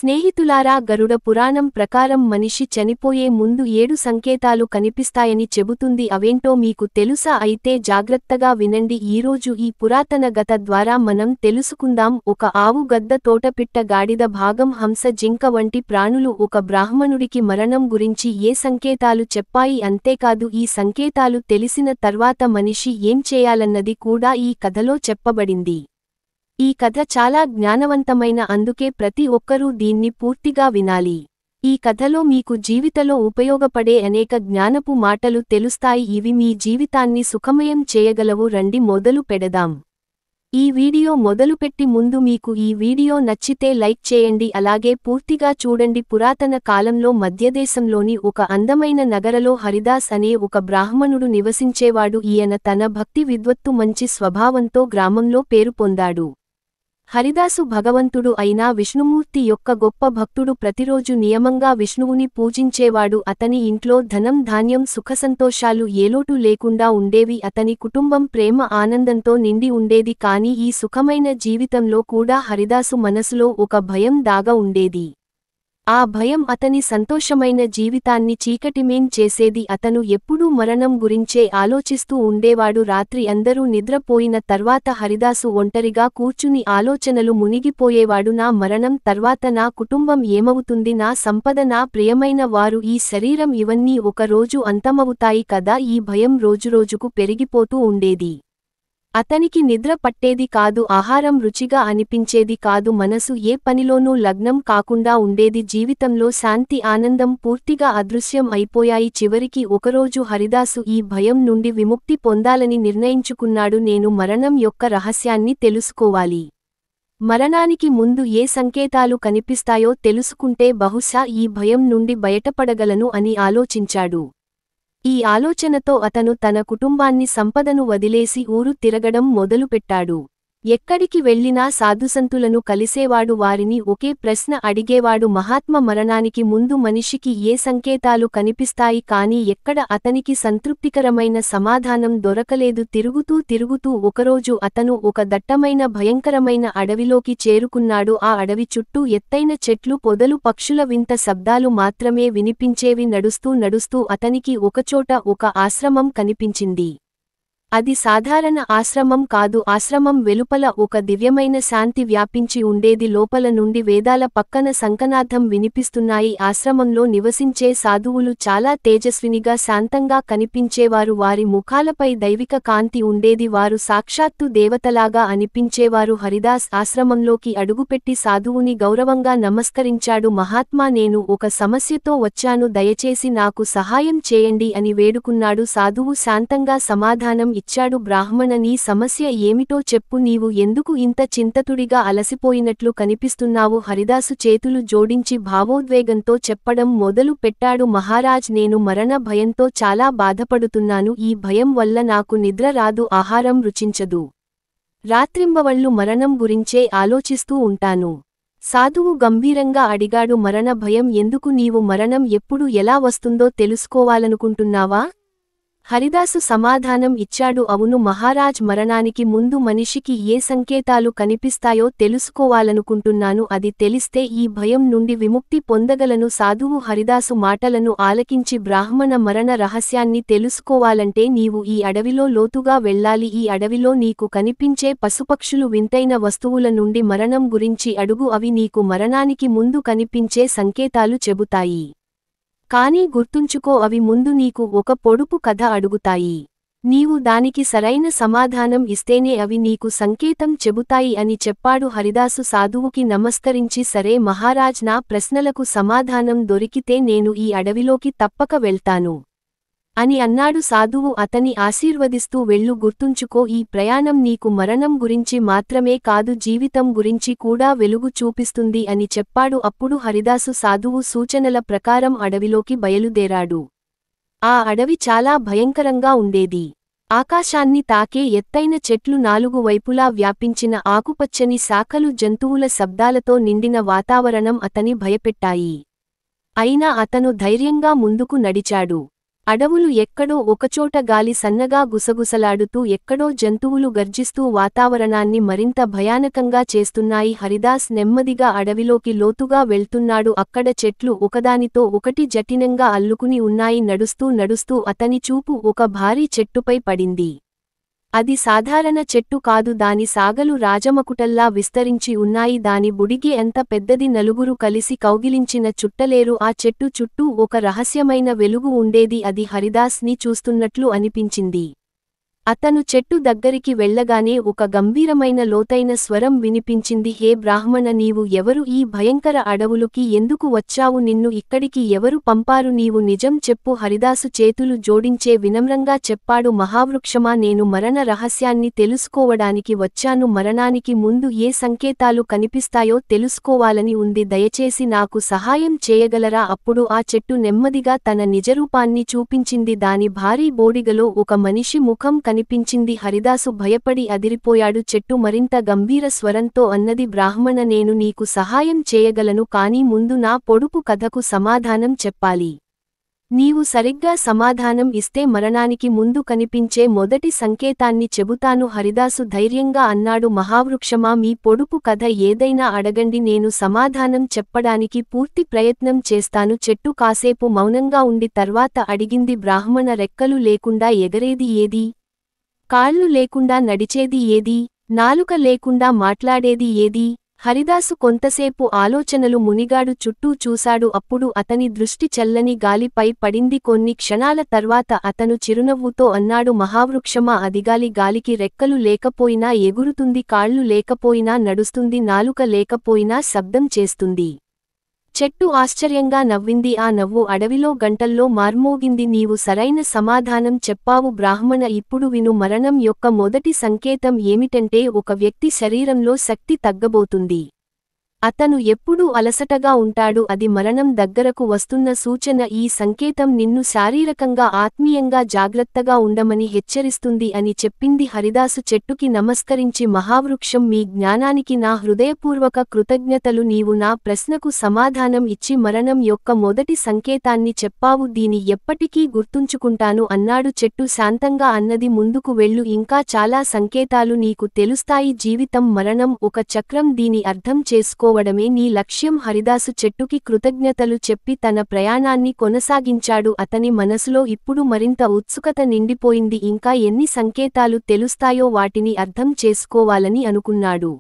స్నేహితులారా, గరుడ పురాణం ప్రకారం మనిషి చనిపోయే ముందు 7 సంకేతాలు కనిపిస్తాయని చెబుతుంది. అవేంటో మీకు తెలుసా? అయితే జాగ్రత్తగా వినండి. ఈరోజు ఈ పురాతన గత ద్వారా మనం తెలుసుకుందాం. ఒక ఆవు, గద్ద, తోటపిట్ట, గాడిద, భాగం, హంస, జింక వంటి ప్రాణులు ఒక బ్రాహ్మణుడికి మరణం గురించి ఏ సంకేతాలు చెప్పాయి. అంతేకాదు, ఈ సంకేతాలు తెలిసిన తర్వాత మనిషి ఏం చేయాలన్నది కూడా ఈ కథలో చెప్పబడింది. ఈ కథ చాలా జ్ఞానవంతమైన, అందుకే ప్రతి ఒక్కరూ దీన్ని పూర్తిగా వినాలి. ఈ కథలో మీకు జీవితంలో ఉపయోగపడే అనేక జ్ఞానపు మాటలు తెలుస్తాయి. ఇవి మీ జీవితాన్ని సుఖమయం చేయగలవు. రండి మొదలు పెడదాం. ఈ వీడియో మొదలుపెట్టి ముందు మీకు ఈ వీడియో నచ్చితే లైక్ చేయండి, అలాగే పూర్తిగా చూడండి. పురాతన కాలంలో మధ్యదేశంలోని ఒక అందమైన నగరలో హరిదాస్ అనే ఒక బ్రాహ్మణుడు నివసించేవాడు. ఈయన తన భక్తి, విద్వత్తు, మంచి స్వభావంతో గ్రామంలో పేరు పొందాడు. హరిదాసు భగవంతుడు అయిన విష్ణుమూర్తి యొక్క గొప్ప భక్తుడు. ప్రతిరోజు నియమంగా విష్ణువుని పూజించేవాడు. అతని ఇంట్లో ధనం, ధాన్యం, సుఖసంతోషాలు ఏలోటు లేకుండా ఉండేవి. అతని కుటుంబం ప్రేమ, ఆనందంతో నిండి ఉండేది. కానీ ఈ సుఖమైన జీవితంలో కూడా హరిదాసు మనసులో ఒక భయం దాగా ఉండేది. ఆ భయం అతని సంతోషమైన జీవితాన్ని చీకటిమేం చేసేది. అతను ఎప్పుడూ మరణం గురించే ఆలోచిస్తూ ఉండేవాడు. రాత్రి అందరూ నిద్రపోయిన తర్వాత హరిదాసు ఒంటరిగా కూర్చుని ఆలోచనలు మునిగిపోయేవాడు. నా మరణం తర్వాత నా కుటుంబం ఏమవుతుంది? నా సంపద, నా ప్రియమైన వారు, ఈ శరీరం, ఇవన్నీ ఒక రోజు అంతమవుతాయి కదా. ఈ భయం రోజురోజుకు పెరిగిపోతూ ఉండేది. అతనికి నిద్ర పట్టేది కాదు, ఆహారం రుచిగా అనిపించేది కాదు, మనసు ఏ పనిలోనూ లగ్నం కాకుండా ఉండేది. జీవితంలో శాంతి, ఆనందం పూర్తిగా అదృశ్యం అయిపోయాయి. చివరికి ఒకరోజు హరిదాసు ఈ భయం నుండి విముక్తి పొందాలని నిర్ణయించుకున్నాడు. నేను మరణం యొక్క రహస్యాన్ని తెలుసుకోవాలి. మరణానికి ముందు ఏ సంకేతాలు కనిపిస్తాయో తెలుసుకుంటే బహుశా ఈ భయం నుండి బయటపడగలను అని ఆలోచించాడు. ఈ ఆలోచనతో అతను తన కుటుంబాన్ని, సంపదను వదిలేసి ఊరు తిరగడం మొదలుపెట్టాడు. ఎక్కడికి వెళ్లినా సాధుసంతులను కలిసేవాడు. వారిని ఒకే ప్రశ్న అడిగేవాడు: మహాత్మ, మరణానికి ముందు మనిషికి ఏ సంకేతాలు కనిపిస్తాయి? కానీ ఎక్కడ అతనికి సంతృప్తికరమైన సమాధానం దొరకలేదు. తిరుగుతూ ఒకరోజు అతను ఒక దట్టమైన, భయంకరమైన అడవిలోకి చేరుకున్నాడు. ఆ అడవి చుట్టూ ఎత్తైన చెట్లు, పొదలు, పక్షుల వింత శబ్దాలు మాత్రమే వినిపించేవి. నడుస్తూ అతనికి ఒకచోట ఒక ఆశ్రమం కనిపించింది. అది సాధారణ ఆశ్రమం కాదు. ఆశ్రమం వెలుపల ఒక దివ్యమైన శాంతి వ్యాపించి ఉండేది. లోపల నుండి వేదాల పక్కన శంఖనాదం వినిపిస్తున్నాయి. ఆశ్రమంలో నివసించే సాధువులు చాలా తేజస్వినిగా, శాంతంగా కనిపించేవారు. వారి ముఖాలపై దైవిక కాంతి ఉండేది. వారు సాక్షాత్తు దేవతలాగా అనిపించేవారు. హరిదాస్ ఆశ్రమంలోకి అడుగుపెట్టి సాధువుని గౌరవంగా నమస్కరించాడు. మహాత్మా, నేను ఒక సమస్యతో వచ్చాను, దయచేసి నాకు సహాయం చేయండి అని వేడుకున్నాడు. సాధువు శాంతంగా సమాధానం ఇచ్చాడు: బ్రాహ్మణ, నీ సమస్య ఏమిటో చెప్పు. నీవు ఎందుకు ఇంత చింతతుడిగా, అలసిపోయినట్లు కనిపిస్తున్నావు? హరిదాసు చేతులు జోడించి భావోద్వేగంతో చెప్పడం మొదలు పెట్టాడు: మహారాజ్, నేను మరణ భయంతో చాలా బాధపడుతున్నాను. ఈ భయం వల్ల నాకు నిద్ర రాదు, ఆహారం రుచించదు. రాత్రింబవళ్లు మరణం గురించే ఆలోచిస్తూ ఉంటాను. సాధువు గంభీరంగా అడిగాడు: మరణ భయం ఎందుకు? నీవు మరణం ఎప్పుడు, ఎలా వస్తుందో తెలుసుకోవాలనుకుంటున్నావా? హరిదాసు సమాధానం ఇచ్చాడు: అవును మహారాజ్, మరణానికి ముందు మనిషికి ఏ సంకేతాలు కనిపిస్తాయో తెలుసుకోవాలనుకుంటున్నాను. అది తెలిస్తే ఈ భయం నుండి విముక్తి పొందగలను. సాధువు హరిదాసు మాటలను ఆలకించి, బ్రాహ్మణ, మరణ రహస్యాన్ని తెలుసుకోవాలంటే నీవు ఈ అడవిలో లోతుగా వెళ్ళాలి. ఈ అడవిలో నీకు కనిపించే పశుపక్షులు, వింతైన వస్తువుల నుండి మరణం గురించి అడుగు. అవి నీకు మరణానికి ముందు కనిపించే సంకేతాలు చెబుతాయి. కానీ గుర్తుంచుకో, అవి ముందు నీకు ఒక పొడుపు కథ అడుగుతాయి. నీవు దానికి సరైన సమాధానం ఇస్తేనే అవి నీకు సంకేతం చెబుతాయి అని చెప్పాడు. హరిదాసు సాధువుకి నమస్కరించి, సరే మహారాజ్, నా ప్రశ్నలకు సమాధానం దొరికితే నేను ఈ అడవిలోకి తప్పక వెళ్తాను అని అన్నాడు. సాధువు అతని ఆశీర్వదిస్తూ, వెళ్ళు, గుర్తుంచుకో, ఈ ప్రయాణం నీకు మరణం గురించి మాత్రమే కాదు, జీవితం గురించి కూడా వెలుగు చూపిస్తుంది అని చెప్పాడు. అప్పుడు హరిదాసు సాధువు సూచనల ప్రకారం అడవిలోకి బయలుదేరాడు. ఆ అడవి చాలా భయంకరంగా ఉండేది. ఆకాశాన్ని తాకే ఎత్తైన చెట్లు, 4 వైపులా వ్యాపించిన ఆకుపచ్చని శాఖలు, జంతువుల శబ్దాలతో నిండిన వాతావరణం అతని భయపెట్టాయి. అయినా అతను ధైర్యంగా ముందుకు నడిచాడు. అడవులు ఎక్కడో ఒకచోట గాలి సన్నగా గుసగుసలాడుతూ ఎక్కడో జంతువులు గర్జిస్తూ వాతావరణాన్ని మరింత భయానకంగా చేస్తున్నాయి. హరిదాస్ నెమ్మదిగా అడవిలోకి లోతుగా వెళ్తున్నాడు. అక్కడ చెట్లు ఒకదానితో ఒకటి జటినంగా అల్లుకుని ఉన్నాయి. నడుస్తూ నడుస్తూ అతని చూపు ఒక భారీ చెట్టుపై పడింది. అది సాధారణ చెట్టు కాదు. దాని సాగలు రాజమకుటల్లా విస్తరించి ఉన్నాయి. దాని బుడిగి ఎంత పెద్దది, నలుగురు కలిసి కౌగిలించిన చుట్టలేరు. ఆ చెట్టు చుట్టూ ఒక రహస్యమైన వెలుగు ఉండేది. అది హరిదాస్ ని చూస్తున్నట్లు అనిపించింది. అతను చెట్టు దగ్గరికి వెళ్ళగానే ఒక గంభీరమైన లోతైన స్వరం వినిపించింది. హే బ్రాహ్మణ, నీవు ఎవరు? ఈ భయంకర అడవులుకి ఎందుకు వచ్చావు? నిన్ను ఇక్కడికి ఎవరు పంపారు? నీవు నిజం చెప్పు. హరిదాసు చేతులు జోడించే వినమ్రంగా చెప్పాడు. మహావృక్షమా, నేను మరణ రహస్యాన్ని తెలుసుకోవడానికి వచ్చాను. మరణానికి ముందు ఏ సంకేతాలు కనిపిస్తాయో తెలుసుకోవాలని ఉంది. దయచేసి నాకు సహాయం చేయగలరా? అప్పుడు ఆ చెట్టు నెమ్మదిగా తన నిజరూపాన్ని చూపించింది. దాని భారీ బోడిగలో ఒక మనిషి ముఖం కనిపించింది. హరిదాసు భయపడి అదిరిపోయాడు. చెట్టు మరింత గంభీర స్వరంతో అన్నది, బ్రాహ్మణ, నేను నీకు సహాయం చేయగలను, కానీ ముందు నా పొడుపు కథకు సమాధానం చెప్పాలి. నీవు సరిగ్గా సమాధానం ఇస్తే మరణానికి ముందు కనిపించే మొదటి సంకేతాన్ని చెబుతాను. హరిదాసు ధైర్యంగా అన్నాడు. మహావృక్షమా, మీ పొడుపు కథ ఏదైనా అడగండి, నేను సమాధానం చెప్పడానికి పూర్తి ప్రయత్నం చేస్తాను. చెట్టు కాసేపు మౌనంగా ఉండి తర్వాత అడిగింది, బ్రాహ్మణ, రెక్కలు లేకుండా ఎగరేది ఏది? కాళ్ళు లేకుండా నడిచేది ఏది? నాలుక లేకుండా మాట్లాడేది ఏది? హరిదాసు కొంతసేపు ఆలోచనలు మునిగాడు. చుట్టూ చూశాడు. అప్పుడు అతని దృష్టి చల్లని గాలిపై పడింది. కొన్ని క్షణాల తర్వాత అతను చిరునవ్వుతో అన్నాడు, మహావృక్షమా, అదిగాలి. గాలికి రెక్కలు లేకపోయినా ఎగురుతుంది, కాళ్ళు లేకపోయినా నడుస్తుంది, నాలుక లేకపోయినా శబ్దం చేస్తుంది. చెట్టు ఆశ్చర్యంగా నవ్వింది. ఆ నవ్వు అడవిలో గంటల్లో మార్మోగింది. నీవు సరైన సమాధానం చెప్పావు బ్రాహ్మణ. ఇప్పుడు విను. మరణం యొక్క మొదటి సంకేతం ఏమిటంటే ఒక వ్యక్తి శరీరంలో శక్తి తగ్గబోతుంది. అతను ఎప్పుడూ అలసటగా ఉంటాడు. అది మరణం దగ్గరకు వస్తున్న సూచన. ఈ సంకేతం నిన్ను శారీరకంగా ఆత్మీయంగా జాగ్రత్తగా ఉండమని హెచ్చరిస్తుంది అని చెప్పింది. హరిదాసు చెట్టుకి నమస్కరించి, మహావృక్షం, మీ జ్ఞానానికి నా హృదయపూర్వక కృతజ్ఞతలు. నీవు నా ప్రశ్నకు సమాధానం ఇచ్చి మరణం యొక్క మొదటి సంకేతాన్ని చెప్పావు. దీని ఎప్పటికీ గుర్తుంచుకుంటాను అన్నాడు. చెట్టు శాంతంగా అన్నది, ముందుకు వెళ్ళు, ఇంకా చాలా సంకేతాలు నీకు తెలుస్తాయి. జీవితం మరణం ఒక చక్రం, దీని అర్థం చేసుకోవడమే నీ లక్ష్యం. హరిదాసు చెట్టుకి కృతజ్ఞతలు చెప్పి తన ప్రయాణాన్ని కొనసాగించాడు. అతని మనసులో ఇప్పుడు మరింత ఉత్సుకత నిండిపోయింది. ఇంకా ఎన్ని సంకేతాలు తెలుస్తాయో వాటిని అర్థం చేసుకోవాలని అనుకున్నాడు.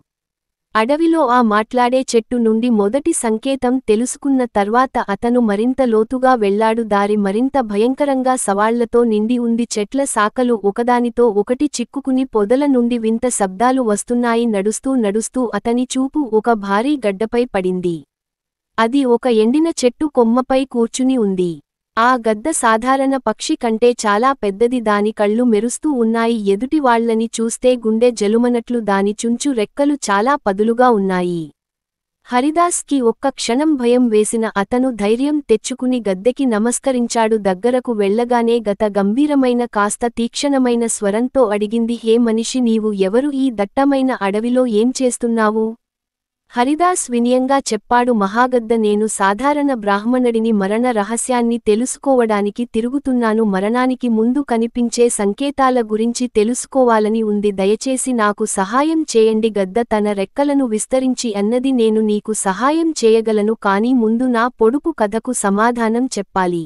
అడవిలో ఆ మాట్లాడే చెట్టు నుండి మొదటి సంకేతం తెలుసుకున్న తర్వాత అతను మరింత లోతుగా వెళ్లాడు. దారి మరింత భయంకరంగా సవాళ్లతో నిండి ఉంది. చెట్ల శాఖలు ఒకదానితో ఒకటి చిక్కుకుని పొదల నుండి వింత శబ్దాలు వస్తున్నాయి. నడుస్తూ నడుస్తూ అతని చూపు ఒక భారీ గడ్డపై పడింది. అది ఒక ఎండిన చెట్టు కొమ్మపై కూర్చుని ఉంది. ఆ గద్ద సాధారణ పక్షి కంటే చాలా పెద్దది. దాని కళ్ళు మెరుస్తూ ఉన్నాయి. ఎదుటివాళ్లని చూస్తే గుండె జలుమనట్లు దాని చుంచు రెక్కలు చాలా పదులుగా ఉన్నాయి. హరిదాస్ కి ఒక్క క్షణం భయం వేసిన అతను ధైర్యం తెచ్చుకుని గద్దెకి నమస్కరించాడు. దగ్గరకు వెళ్లగానే గత గంభీరమైన కాస్త తీక్షణమైన స్వరంతో అడిగింది, హే మనిషి, నీవు ఎవరు? ఈ దట్టమైన అడవిలో ఏం చేస్తున్నావు? హరిదాస్ వినయంగా చెప్పాడు, మహాగద్ద, నేను సాధారణ బ్రాహ్మణుడిని. మరణ రహస్యాన్ని తెలుసుకోవడానికి తిరుగుతున్నాను. మరణానికి ముందు కనిపించే సంకేతాల గురించి తెలుసుకోవాలని ఉంది. దయచేసి నాకు సహాయం చేయండి. గద్ద తన రెక్కలను విస్తరించి అన్నది, నేను నీకు సహాయం చేయగలను, కానీ ముందు నా పొడుపు కథకు సమాధానం చెప్పాలి.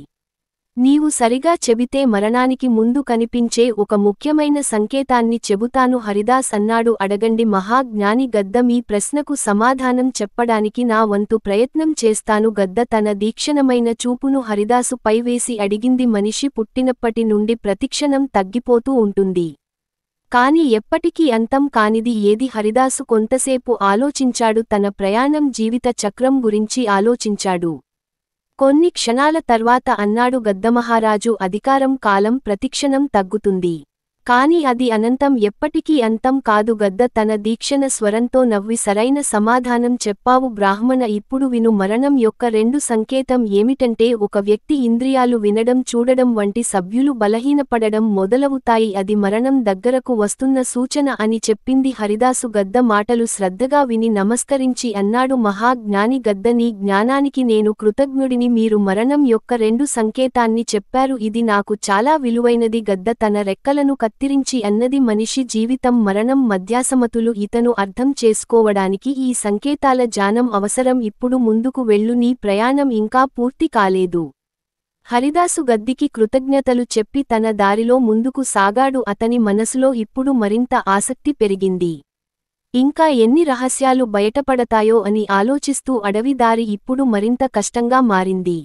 నీవు సరిగా చెబితే మరణానికి ముందు కనిపించే ఒక ముఖ్యమైన సంకేతాన్ని చెబుతాను. హరిదాస్ అన్నాడు. అడగండి మహా జ్ఞాని. గద్ద, మీ ప్రశ్నకు సమాధానం చెప్పడానికి నా వంతు ప్రయత్నం చేస్తాను. గద్ద తన దీక్షణమైన చూపును హరిదాసు పైవేసి అడిగింది, మనిషి పుట్టినప్పటి నుండి ప్రతిక్షణం తగ్గిపోతూ ఉంటుంది. కాని ఎప్పటికీ అంతం కానిది ఏది? హరిదాసు కొంతసేపు ఆలోచించాడు. తన ప్రయాణం జీవిత చక్రం గురించి ఆలోచించాడు. కొన్ని క్షణాల తర్వాత అన్నాడు, గద్దమహారాజు, అధికారం కాలం ప్రతిక్షణం తగ్గుతుంది. కాని అది అనంతం, ఎప్పటికీ అంతం కాదు. గద్ద తన దీక్షణ స్వరంతో నవ్వి సరైన సమాధానం చెప్పావు బ్రాహ్మణ. ఇప్పుడు విను. మరణం యొక్క రెండు సంకేతం ఏమిటంటే, ఒక వ్యక్తి ఇంద్రియాలు వినడం చూడడం వంటి సభ్యులు బలహీనపడడం మొదలవుతాయి. అది మరణం దగ్గరకు వస్తున్న సూచన అని చెప్పింది హరిదాసు. గద్ద మాటలు శ్రద్ధగా విని నమస్కరించి అన్నాడు, మహా జ్ఞాని గద్ద, నీ జ్ఞానానికి నేను కృతజ్ఞుడిని. మీరు మరణం యొక్క రెండు సంకేతాన్ని చెప్పారు, ఇది నాకు చాలా విలువైనది. గద్ద తన రెక్కలను కత్తిరించి అన్నది, మనిషి జీవితం మరణం మధ్యాసమతులు. ఇతను అర్థం చేసుకోవడానికి ఈ సంకేతాల జ్ఞానం అవసరం. ఇప్పుడు ముందుకు వెళ్ళు, నీ ప్రయాణం ఇంకా పూర్తి కాలేదు. హరిదాసు గద్దికి కృతజ్ఞతలు చెప్పి తన దారిలో ముందుకు సాగాడు. అతని మనసులో ఇప్పుడు మరింత ఆసక్తి పెరిగింది. ఇంకా ఎన్ని రహస్యాలు బయటపడతాయో అని ఆలోచిస్తూ అడవి దారి ఇప్పుడు మరింత కష్టంగా మారింది.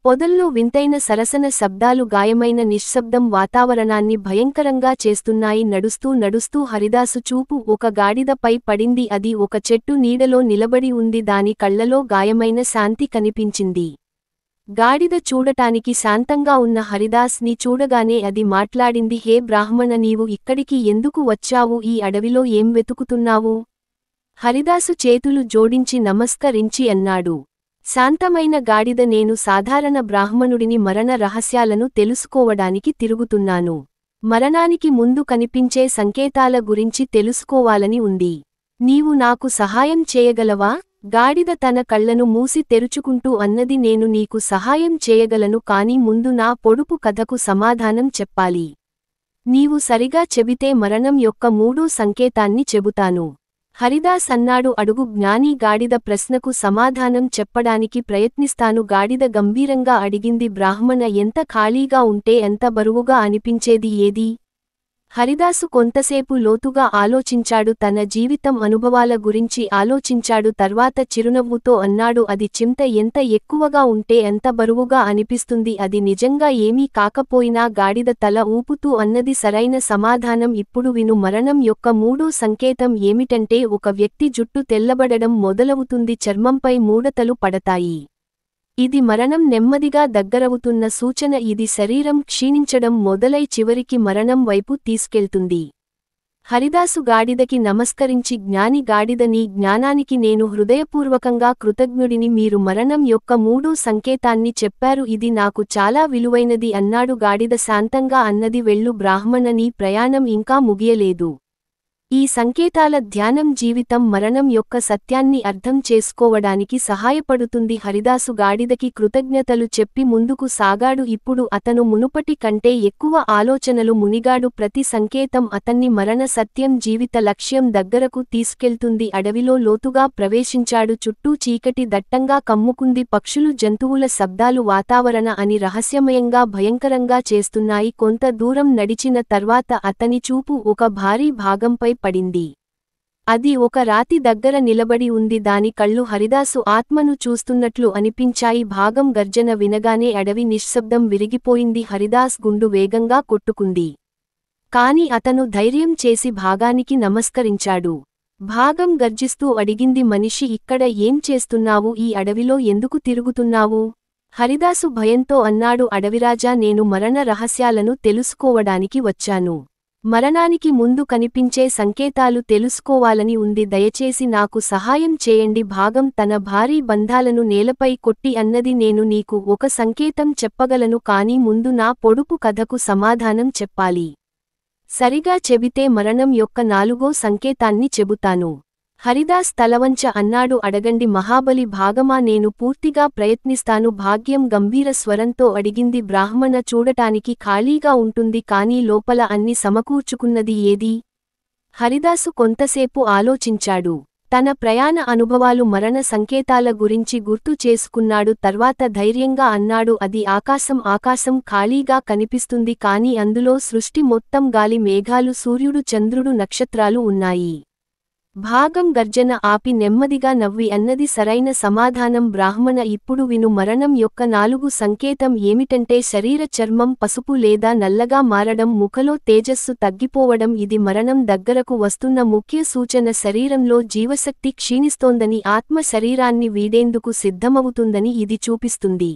పొదల్లో వింతైన సరసన శబ్దాలు, గాయమైన నిశ్శబ్దం వాతావరణాన్ని భయంకరంగా చేస్తున్నాయి. నడుస్తూ నడుస్తూ హరిదాసు చూపు ఒక గాడిదపై పడింది. అది ఒక చెట్టు నీడలో నిలబడి ఉంది. దాని కళ్లలో గాయమైన శాంతి కనిపించింది. గాడిద చూడటానికి శాంతంగా ఉన్న హరిదాస్ ని చూడగానే అది మాట్లాడింది, హే బ్రాహ్మణ, నీవు ఇక్కడికి ఎందుకు వచ్చావు? ఈ అడవిలో ఏం వెతుకుతున్నావు? హరిదాసు చేతులు జోడించి నమస్కరించి అన్నాడు, శాంతమైన గాడిద, నేను సాధారణ బ్రాహ్మణుడిని. మరణ రహస్యాలను తెలుసుకోవడానికి తిరుగుతున్నాను. మరణానికి ముందు కనిపించే సంకేతాల గురించి తెలుసుకోవాలని ఉంది. నీవు నాకు సహాయం చేయగలవా? గాడిద తన కళ్లను మూసి తెరుచుకుంటూ అన్నది, నేను నీకు సహాయం చేయగలను, కాని ముందు నా పొడుపు కథకు సమాధానం చెప్పాలి. నీవు సరిగా చెబితే మరణం యొక్క మూడో సంకేతాన్ని చెబుతాను. హరిదాస్ అన్నాడు, అడుగు జ్ఞాని. గాడిద ప్రశ్నకు సమాధానం చెప్పడానికి ప్రయత్నిస్తాను. గాడిద గంభీరంగా అడిగింది, బ్రాహ్మణ, ఎంత ఖాళీగా ఉంటే ఎంత బరువుగా అనిపించేది ఏది? హరిదాసు కొంతసేపు లోతుగా ఆలోచించాడు. తన జీవితం అనుభవాల గురించి ఆలోచించాడు. తర్వాత చిరునవ్వుతో అన్నాడు, అది చింత ఎంత ఎక్కువగా ఉంటే ఎంత బరువుగా అనిపిస్తుంది. అది నిజంగా ఏమీ కాకపోయినా. గాడిద తల ఊపుతూ అన్నది, సరైన సమాధానం. ఇప్పుడు విను. మరణం యొక్క మూడో సంకేతం ఏమిటంటే, ఒక వ్యక్తి జుట్టు తెల్లబడడం మొదలవుతుంది, చర్మంపై ముడతలు పడతాయి. ఇది మరణం నెమ్మదిగా దగ్గరవుతున్న సూచన. ఇది శరీరం క్షీణించడం మొదలై చివరికి మరణం వైపు తీసుకెళ్తుంది. హరిదాసు గాడిదకి నమస్కరించి, జ్ఞాని గాడిద, నీ జ్ఞానానికి నేను హృదయపూర్వకంగా కృతజ్ఞుడిని. మీరు మరణం యొక్క మూడో సంకేతాన్ని చెప్పారు, ఇది నాకు చాలా విలువైనది అన్నాడు. గాడిద శాంతంగా అన్నది, వెళ్ళు బ్రాహ్మణ, నీ ప్రయాణం ఇంకా ముగియలేదు. ఈ సంకేతాల ధ్యానం జీవితం మరణం యొక్క సత్యాన్ని అర్థం చేసుకోవడానికి సహాయపడుతుంది. హరిదాసు గాడిదకి కృతజ్ఞతలు చెప్పి ముందుకు సాగాడు. ఇప్పుడు అతను మునుపటి కంటే ఎక్కువ ఆలోచనలు మునిగాడు. ప్రతి సంకేతం అతన్ని మరణ సత్యం, జీవిత లక్ష్యం దగ్గరకు తీసుకెళ్తుంది. అడవిలో లోతుగా ప్రవేశించాడు. చుట్టూ చీకటి దట్టంగా కమ్ముకుంది. పక్షులు, జంతువుల శబ్దాలు వాతావరణ అని రహస్యమయంగా భయంకరంగా చేస్తున్నాయి. కొంత దూరం నడిచిన తర్వాత అతని చూపు ఒక భారీ భాగంపై పడింది. అది ఒక రాతి దగ్గర నిలబడి ఉంది. దాని కళ్ళు హరిదాసు ఆత్మను చూస్తున్నట్లు అనిపించాయి. భాగం గర్జన వినగానే అడవి నిశ్శబ్దం విరిగిపోయింది. హరిదాస్ గుండు వేగంగా కొట్టుకుంది. కాని అతను ధైర్యం చేసి భాగానికి నమస్కరించాడు. భాగం గర్జిస్తూ అడిగింది, మనిషి, ఇక్కడ ఏం చేస్తున్నావు? ఈ అడవిలో ఎందుకు తిరుగుతున్నావు? హరిదాసు భయంతో అన్నాడు, అడవిరాజా, నేను మరణ రహస్యాలను తెలుసుకోవడానికి వచ్చాను. మరణానికి ముందు కనిపించే సంకేతాలు తెలుసుకోవాలని ఉంది. దయచేసి నాకు సహాయం చేయండి. భాగం తన భారీ బంధాలను నేలపై కొట్టి అన్నది, నేను నీకు ఒక సంకేతం చెప్పగలను, కాని ముందు నా పొడుపు కథకు సమాధానం చెప్పాలి. సరిగా చెబితే మరణం యొక్క నాలుగో సంకేతాన్ని చెబుతాను. హరిదాస్ తలవంచ అన్నాడు, అడగండి మహాబలి. భాగమా, నేను పూర్తిగా ప్రయత్నిస్తాను. భాగ్యం గంభీర స్వరంతో అడిగింది, బ్రాహ్మణ, చూడటానికి ఖాళీగా ఉంటుంది, కానీ లోపల అన్ని సమకూర్చుకున్నది ఏది? హరిదాసు కొంతసేపు ఆలోచించాడు. తన ప్రయాణ అనుభవాలు, మరణ సంకేతాల గురించి గుర్తు చేసుకున్నాడు. తర్వాత ధైర్యంగా అన్నాడు, అది ఆకాశం. ఆకాశం ఖాళీగా కనిపిస్తుంది, కాని అందులో సృష్టి మొత్తం, గాలి, మేఘాలు, సూర్యుడు, చంద్రుడు, నక్షత్రాలు ఉన్నాయి. భాగం గర్జన ఆపి నెమ్మదిగా నవ్వి అన్నది, సరైన సమాధానం బ్రాహ్మణ. ఇప్పుడు విను. మరణం యొక్క నాలుగు సంకేతం ఏమిటంటే, శరీర చర్మం పసుపు లేదా నల్లగా మారడం, ముఖలో తేజస్సు తగ్గిపోవడం. ఇది మరణం దగ్గరకు వస్తున్న ముఖ్య సూచన. శరీరంలో జీవశక్తి క్షీణిస్తోందని, ఆత్మ శరీరాన్ని వీడేందుకు సిద్ధమవుతుందని ఇది చూపిస్తుంది.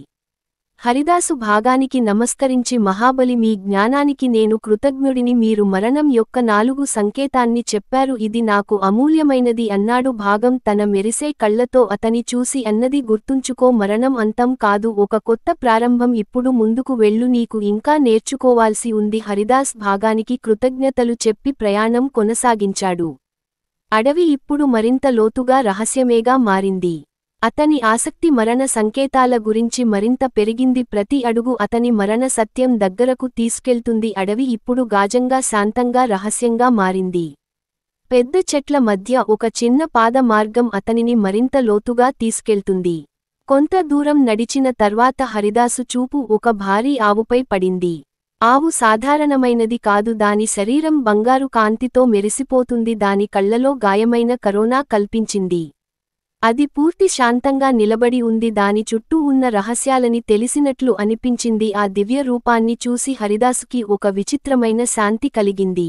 హరిదాసు భాగానికి నమస్కరించి మహాబలి మీ జ్ఞానానికి నేను కృతజ్ఞుడిని మీరు మరణం యొక్క 4 సంకేతాన్ని చెప్పారు ఇది నాకు అమూల్యమైనది అన్నాడు భాగం తన మెరిసే కళ్లతో అతని చూసి అన్నది గుర్తుంచుకో మరణం అంతం కాదు ఒక కొత్త ప్రారంభం ఇప్పుడు ముందుకు వెళ్ళు నీకు ఇంకా నేర్చుకోవాల్సి ఉంది హరిదాస్ భాగానికి కృతజ్ఞతలు చెప్పి ప్రయాణం కొనసాగించాడు. అడవి ఇప్పుడు మరింత లోతుగా రహస్యమేగా మారింది. అతని ఆసక్తి మరణ సంకేతాల గురించి మరింత పెరిగింది ప్రతి అడుగు అతని మరణ సత్యం దగ్గరకు తీసుకెళ్తుంది అడవి ఇప్పుడు గాజంగా శాంతంగా రహస్యంగా మారింది. పెద్ద చెట్ల మధ్య ఒక చిన్న పాద మార్గం అతనిని మరింత లోతుగా తీసుకెళ్తుంది. కొంత దూరం నడిచిన తర్వాత హరిదాసు చూపు ఒక భారీ ఆవుపై పడింది. ఆవు సాధారణమైనది కాదు దాని శరీరం బంగారు కాంతితో మెరిసిపోతుంది దాని కళ్లలో గాయమైన కరోనా కల్పించింది. అది పూర్తి శాంతంగా నిలబడి ఉంది దాని చుట్టూ ఉన్న రహస్యాలని తెలిసినట్లు అనిపించింది ఆ దివ్య రూపాన్ని చూసి హరిదాసుకి ఒక విచిత్రమైన శాంతి కలిగింది.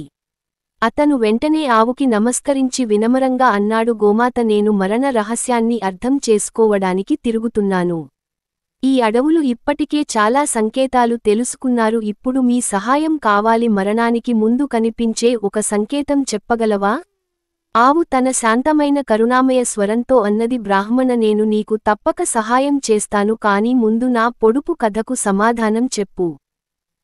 అతను వెంటనే ఆవుకి నమస్కరించి వినమ్రంగా అన్నాడు గోమాత నేను మరణ రహస్యాన్ని అర్థం చేసుకోవడానికి తిరుగుతున్నాను. ఈ అడవులు ఇప్పటికే చాలా సంకేతాలు తెలుసుకున్నారు ఇప్పుడు మీ సహాయం కావాలి మరణానికి ముందు కనిపించే ఒక సంకేతం చెప్పగలవా? ఆవు తన శాంతమైన కరుణామయ స్వరంతో అన్నది బ్రాహ్మణ నేను నీకు తప్పక సహాయం చేస్తాను కాని ముందు నా పొడుపు కథకు సమాధానం చెప్పు.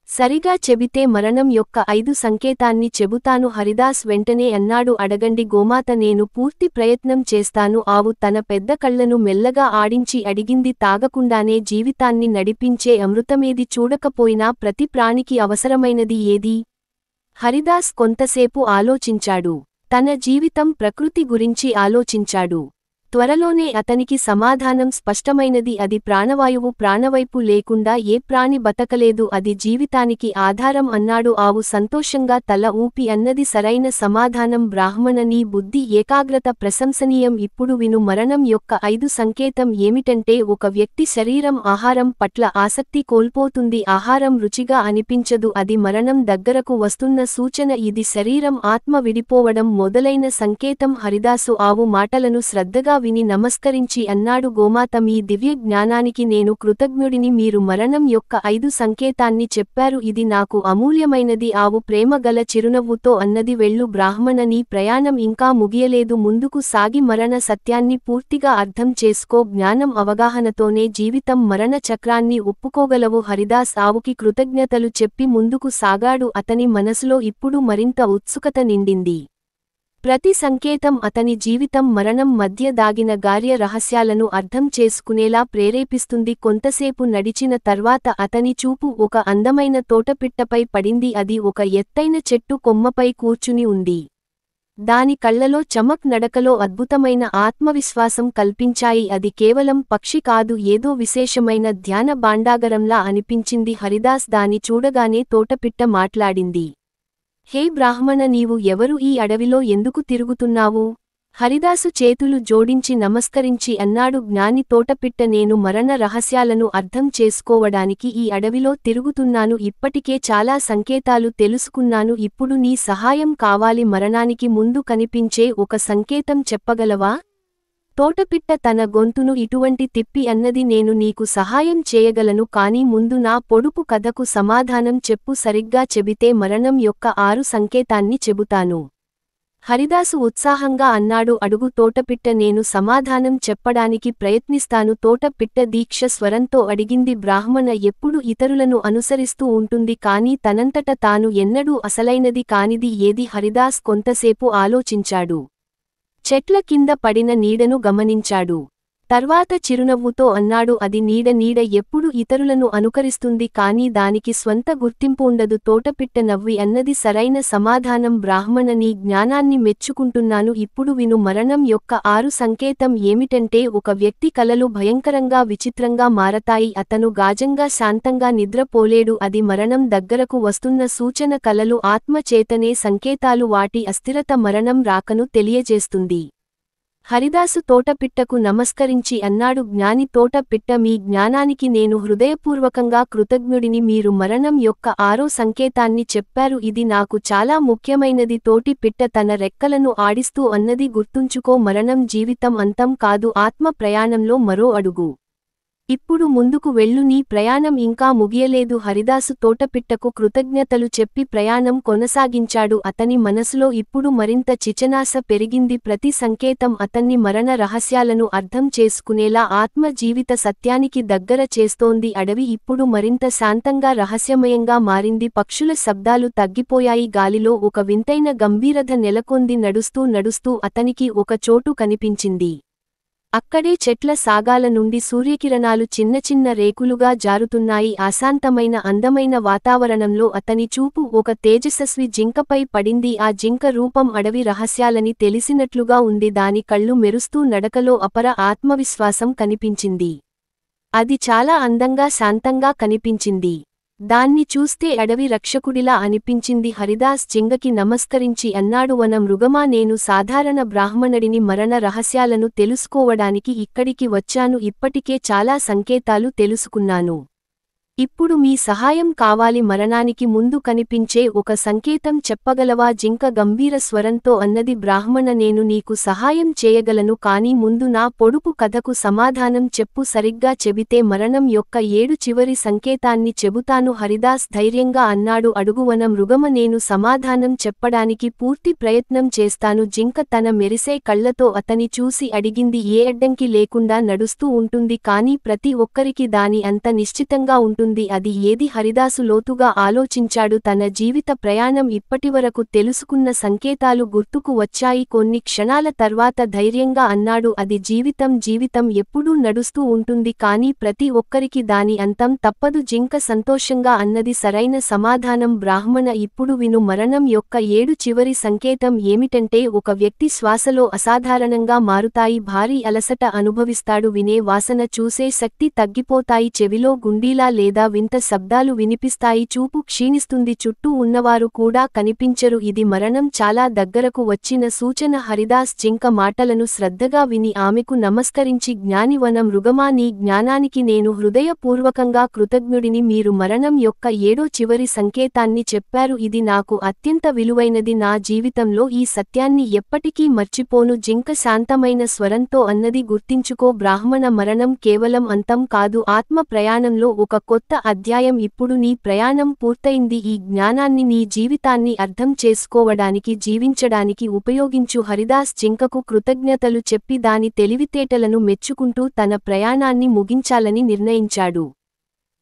సరిగా చెబితే మరణం యొక్క 5 సంకేతాన్ని చెబుతాను హరిదాస్ వెంటనే అన్నాడు అడగండి గోమాత నేను పూర్తి ప్రయత్నం చేస్తాను ఆవు తన పెద్ద కళ్లను మెల్లగా ఆడించి అడిగింది తాగకుండానే జీవితాన్ని నడిపించే అమృతమేది చూడకపోయినా ప్రతి ప్రాణికి అవసరమైనది ఏది? హరిదాస్ కొంతసేపు ఆలోచించాడు. తన జీవితం ప్రకృతి గురించి ఆలోచించాడు. త్వరలోనే అతనికి సమాధానం స్పష్టమైనది అది ప్రాణవాయువు ప్రాణవైపు లేకుండా ఏ ప్రాణి బతకలేదు అది జీవితానికి ఆధారం అన్నాడు ఆవు సంతోషంగా తల ఊపి అన్నది సరైన సమాధానం బ్రాహ్మణ నీ బుద్ధి ఏకాగ్రత ప్రశంసనీయం ఇప్పుడు విను మరణం యొక్క 5 సంకేతం ఏమిటంటే ఒక వ్యక్తి శరీరం ఆహారం పట్ల ఆసక్తి కోల్పోతుంది ఆహారం రుచిగా అనిపించదు అది మరణం దగ్గరకు వస్తున్న సూచన ఇది శరీరం ఆత్మ విడిపోవడం మొదలైన సంకేతం హరిదాసు ఆవు మాటలను శ్రద్ధగా విని నమస్కరించి అన్నాడు గోమాత మీ దివ్య జ్ఞానానికి నేను కృతజ్ఞుడిని మీరు మరణం యొక్క 5 సంకేతాన్ని చెప్పారు ఇది నాకు అమూల్యమైనది ఆవు ప్రేమగల చిరునవ్వుతో అన్నది వెళ్ళు బ్రాహ్మణ నీ ప్రయాణం ఇంకా ముగియలేదు ముందుకు సాగి మరణ సత్యాన్ని పూర్తిగా అర్థం చేసుకో జ్ఞానం అవగాహనతోనే జీవితం మరణ చక్రాన్ని ఒప్పుకోగలవు హరిదాస్ ఆవుకి కృతజ్ఞతలు చెప్పి ముందుకు సాగాడు అతని మనసులో ఇప్పుడు మరింత ఉత్సుకత నిండింది. ప్రతి సంకేతం అతని జీవితం మరణం మధ్య దాగిన గార్య రహస్యాలను అర్థం చేసుకునేలా ప్రేరేపిస్తుంది కొంతసేపు నడిచిన తర్వాత అతని చూపు ఒక అందమైన తోటపిట్టపై పడింది అది ఒక ఎత్తైన చెట్టు కొమ్మపై కూర్చుని ఉంది. దాని కళ్లలో చమక్ నడకలో అద్భుతమైన ఆత్మవిశ్వాసం కల్పించాయి అది కేవలం పక్షి కాదు ఏదో విశేషమైన ధ్యాన భాండాగరంలా అనిపించింది హరిదాస్ దాని చూడగానే తోటపిట్ట మాట్లాడింది. హే బ్రాహ్మణ నీవు ఎవరు ఈ అడవిలో ఎందుకు తిరుగుతున్నావు? హరిదాసు చేతులు జోడించి నమస్కరించి అన్నాడు జ్ఞాని తోటపిట్ట నేను మరణ రహస్యాలను అర్థం చేసుకోవడానికి ఈ అడవిలో తిరుగుతున్నాను ఇప్పటికే చాలా సంకేతాలు తెలుసుకున్నాను ఇప్పుడు నీ సహాయం కావాలి మరణానికి ముందు కనిపించే ఒక సంకేతం చెప్పగలవా? తోటపిట్ట తన గొంతును ఇటువంటి తిప్పి అన్నది నేను నీకు సహాయం చేయగలను కాని ముందు నా పొడుపు కథకు సమాధానం చెప్పు సరిగ్గా చెబితే మరణం యొక్క 6 సంకేతాన్ని చెబుతాను. హరిదాసు ఉత్సాహంగా అన్నాడు అడుగు తోటపిట్ట నేను సమాధానం చెప్పడానికి ప్రయత్నిస్తాను తోటపిట్ట దీక్ష స్వరంతో అడిగింది బ్రాహ్మణ ఎప్పుడు ఇతరులను అనుసరిస్తూ ఉంటుంది కాని తనంతట తాను ఎన్నడూ అసలైనది కానిది ఏది హరిదాస్ కొంతసేపు ఆలోచించాడు. చెట్ల కింద పడిన నీడను గమనించాడు. తర్వాత చిరునవ్వుతో అన్నాడు అది నీడ ఎప్పుడు ఇతరులను అనుకరిస్తుంది కానీ దానికి స్వంత గుర్తింపు ఉండదు తోటపిట్ట నవ్వి అన్నది సరైన సమాధానం బ్రాహ్మణ నీ జ్ఞానాన్ని మెచ్చుకుంటున్నాను ఇప్పుడు విను మరణం యొక్క 6 సంకేతం ఏమిటంటే ఒక వ్యక్తి కలలు భయంకరంగా విచిత్రంగా మారతాయి అతను గాజంగా శాంతంగా నిద్రపోలేడు అది మరణం దగ్గరకు వస్తున్న సూచన కలలు ఆత్మ చేతనే సంకేతాలు వాటి అస్థిరత మరణం రాకను తెలియజేస్తుంది. హరిదాసు తోటపిట్టకు నమస్కరించి అన్నాడు జ్ఞాని తోటపిట్ట మీ జ్ఞానానికి నేను హృదయపూర్వకంగా కృతజ్ఞుడిని మీరు మరణం యొక్క 6వ సంకేతాన్ని చెప్పారు ఇది నాకు చాలా ముఖ్యమైనది తోటి పిట్ట తన రెక్కలను ఆడిస్తూ అన్నది గుర్తుంచుకో మరణం జీవితం అంతం కాదు ఆత్మ ప్రయాణంలో మరో అడుగు. ఇప్పుడు ముందుకు వెళ్ళు, నీ ప్రయాణం ఇంకా ముగియలేదు. హరిదాసు తోటపిట్టకు కృతజ్ఞతలు చెప్పి ప్రయాణం కొనసాగించాడు. అతని మనసులో ఇప్పుడు మరింత చిచనాశ పెరిగింది. ప్రతి సంకేతం అతన్ని మరణ రహస్యాలను అర్థం చేసుకునేలా ఆత్మ జీవిత సత్యానికి దగ్గర చేస్తోంది. అడవి ఇప్పుడు మరింత శాంతంగా రహస్యమయంగా మారింది. పక్షుల శబ్దాలు తగ్గిపోయాయి. గాలిలో ఒక వింతైన గంభీరత నెలకొంది. నడుస్తూ నడుస్తూ అతనికి ఒక చోటు కనిపించింది. అక్కడే చెట్ల సాగాల నుండి సూర్యకిరణాలు చిన్న చిన్న రేకులుగా జారుతున్నాయి. అశాంతమైన అందమైన వాతావరణంలో అతని చూపు ఒక తేజస్వి జింకపై పడింది. ఆ జింక రూపం అడవి రహస్యాలని తెలిసినట్లుగా ఉంది. దాని కళ్ళు మెరుస్తూ నడకలో అపర ఆత్మవిశ్వాసం కనిపించింది. అది చాలా అందంగా శాంతంగా కనిపించింది. దాన్ని చూస్తే అడవి రక్షకుడిలా అనిపించింది. హరిదాస్ జింగకి నమస్కరించి అన్నాడు, వన మృగమా, నేను సాధారణ బ్రాహ్మణుడిని. మరణ రహస్యాలను తెలుసుకోవడానికి ఇక్కడికి వచ్చాను. ఇప్పటికే చాలా సంకేతాలు తెలుసుకున్నాను. ఇప్పుడు మీ సహాయం కావాలి. మరణానికి ముందు కనిపించే ఒక సంకేతం చెప్పగలవా? జింక గంభీర స్వరంతో అన్నది. బ్రాహ్మణ, నేను నీకు సహాయం చేయగలను, కానీ ముందు నా పొడుపు కథకు సమాధానం చెప్పు. సరిగ్గా చెబితే మరణం యొక్క 7 చివరి సంకేతాన్ని చెబుతాను. హరిదాస్ ధైర్యంగా అన్నాడు. అడుగువన మృగమ, నేను సమాధానం చెప్పడానికి పూర్తి ప్రయత్నం చేస్తాను. జింక తన మెరిసే కళ్లతో అతని చూసి అడిగింది. ఏ అడ్డంకి లేకుండా నడుస్తూ ఉంటుంది, కానీ ప్రతి ఒక్కరికి దాని అంత నిశ్చితంగా ఉంటుంది. అది ఏది? హరిదాసు లోతుగా ఆలోచించాడు. తన జీవిత ప్రయాణం ఇప్పటివరకు తెలుసుకున్న సంకేతాలు గుర్తుకు వచ్చాయి. కొన్ని క్షణాల తర్వాత ధైర్యంగా అన్నాడు, అది జీవితం. జీవితం ఎప్పుడూ నడుస్తూ ఉంటుంది, కానీ ప్రతి ఒక్కరికి దాని అంతం తప్పదు. జింక సంతోషంగా అన్నది. సరైన సమాధానం బ్రాహ్మణ. ఇప్పుడు విను, మరణం యొక్క 7 చివరి సంకేతం ఏమిటంటే ఒక వ్యక్తి శ్వాసలో అసాధారణంగా మారుతాయి. భారీ అలసట అనుభవిస్తాడు. వినే వాసన చూసే శక్తి తగ్గిపోతాయి. చెవిలో గుండీలా లేదా వింత శబ్దాలు వినిపిస్తాయి. చూపు క్షీణిస్తుంది. చుట్టూ ఉన్నవారు కూడా కనిపించరు. ఇది మరణం చాలా దగ్గరకు వచ్చిన సూచన. హరిదాస్ జింక మాటలను శ్రద్ధగా విని ఆమెకు నమస్కరించి, జ్ఞాని, వన మృగమా, నీ జ్ఞానానికి నేను హృదయపూర్వకంగా కృతజ్ఞుడిని. మీరు మరణం యొక్క 7వ చివరి సంకేతాన్ని చెప్పారు. ఇది నాకు అత్యంత విలువైనది. నా జీవితంలో ఈ సత్యాన్ని ఎప్పటికీ మర్చిపోను. జింక శాంతమైన స్వరంతో అన్నది. గుర్తించుకో బ్రాహ్మణ, మరణం కేవలం అంతం కాదు, ఆత్మ ప్రయాణంలో ఒక కొత్త అధ్యాయం. ఇప్పుడు నీ ప్రయాణం పూర్తయింది. ఈ జ్ఞానాన్ని నీ జీవితాన్ని అర్థం చేసుకోవడానికి, జీవించడానికి ఉపయోగించు. హరిదాస్ జింకకు కృతజ్ఞతలు చెప్పి దాని తెలివితేటలను మెచ్చుకుంటూ తన ప్రయాణాన్ని ముగించాలని నిర్ణయించాడు.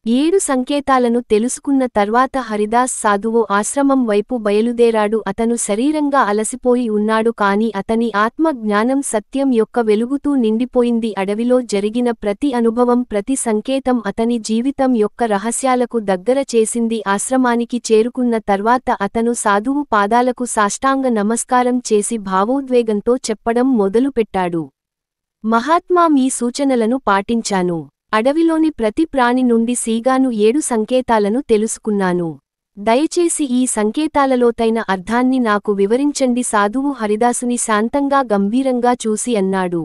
7 సంకేతాలను తెలుసుకున్న తర్వాత హరిదాస్ సాధువు ఆశ్రమం వైపు బయలుదేరాడు. అతను శరీరంగా అలసిపోయి ఉన్నాడు, కాని అతని ఆత్మ జ్ఞానం సత్యం యొక్క వెలుగుతూ నిండిపోయింది. అడవిలో జరిగిన ప్రతి అనుభవం, ప్రతి సంకేతం అతని జీవితం యొక్క రహస్యాలకు దగ్గర చేసింది. ఆశ్రమానికి చేరుకున్న తర్వాత అతను సాధువు పాదాలకు సాష్టాంగ నమస్కారం చేసి భావోద్వేగంతో చెప్పడం మొదలుపెట్టాడు. మహాత్మా, మీ సూచనలను పాటించాను. అడవిలోని ప్రతి ప్రాణి నుండి సీగాను 7 సంకేతాలను తెలుసుకున్నాను. దయచేసి ఈ సంకేతాలలోతైన అర్థాన్ని నాకు వివరించండి. సాధువు హరిదాసుని శాంతంగా గంభీరంగా చూసి అన్నాడు,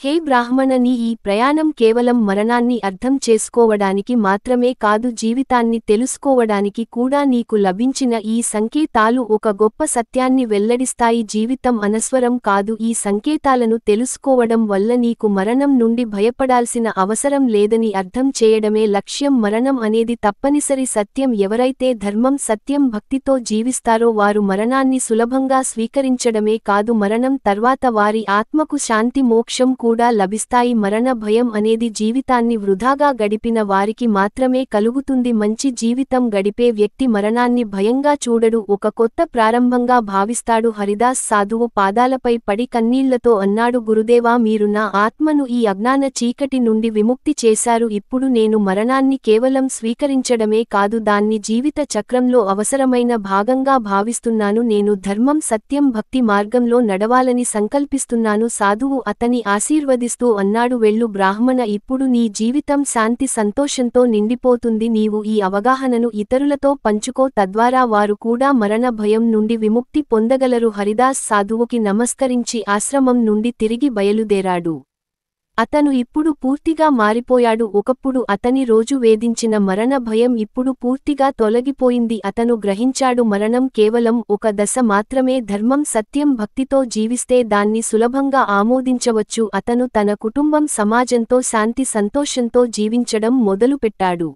హే బ్రాహ్మణ, నీ ఈ ప్రయాణం కేవలం మరణాన్ని అర్థం చేసుకోవడానికి మాత్రమే కాదు, జీవితాన్ని తెలుసుకోవడానికి కూడా. నీకు లభించిన ఈ సంకేతాలు ఒక గొప్ప సత్యాన్ని వెల్లడిస్తాయి. జీవితం అనస్వరం కాదు. ఈ సంకేతాలను తెలుసుకోవడం వల్ల నీకు మరణం నుండి భయపడాల్సిన అవసరం లేదని అర్థం చేయడమే లక్ష్యం. మరణం అనేది తప్పనిసరి సత్యం. ఎవరైతే ధర్మం, సత్యం, భక్తితో జీవిస్తారో వారు మరణాన్ని సులభంగా స్వీకరించడమే కాదు, మరణం తర్వాత వారి ఆత్మకు శాంతి, మోక్షం కూడా లభిస్తాయి. మరణ భయం అనేది జీవితాన్ని వృధాగా గడిపిన వారికి మాత్రమే కలుగుతుంది. మంచి జీవితం గడిపే వ్యక్తి మరణాన్ని భయంగా చూడడు, ఒక కొత్త ప్రారంభంగా భావిస్తాడు. హరిదాస్ సాధువు పాదాలపై పడి కన్నీళ్లతో అన్నాడు, గురుదేవా, మీరు నా ఆత్మను ఈ అజ్ఞాన చీకటి నుండి విముక్తి చేశారు. ఇప్పుడు నేను మరణాన్ని కేవలం స్వీకరించడమే కాదు, దాన్ని జీవిత చక్రంలో అవసరమైన భాగంగా భావిస్తున్నాను. నేను ధర్మం, సత్యం, భక్తి మార్గంలో నడవాలని సంకల్పిస్తున్నాను. సాధువు అతని ఆశీర్వదిస్తూ అన్నాడు, వెళ్ళు బ్రాహ్మణ, ఇప్పుడు నీ జీవితం శాంతి, సంతోషంతో నిండిపోతుంది. నీవు ఈ అవగాహనను ఇతరులతో పంచుకో, తద్వారా వారు కూడా మరణ భయం నుండి విముక్తి పొందగలరు. హరిదాస్ సాధువుకి నమస్కరించి ఆశ్రమం నుండి తిరిగి బయలుదేరాడు. అతను ఇప్పుడు పూర్తిగా మారిపోయాడు. ఒకప్పుడు అతని రోజు వేధించిన మరణ భయం ఇప్పుడు పూర్తిగా తొలగిపోయింది. అతను గ్రహించాడు మరణం కేవలం ఒక దశ మాత్రమే. ధర్మం, సత్యం, భక్తితో జీవిస్తే దాన్ని సులభంగా ఆమోదించవచ్చు. అతను తన కుటుంబం, సమాజంతో శాంతి సంతోషంతో జీవించడం మొదలుపెట్టాడు.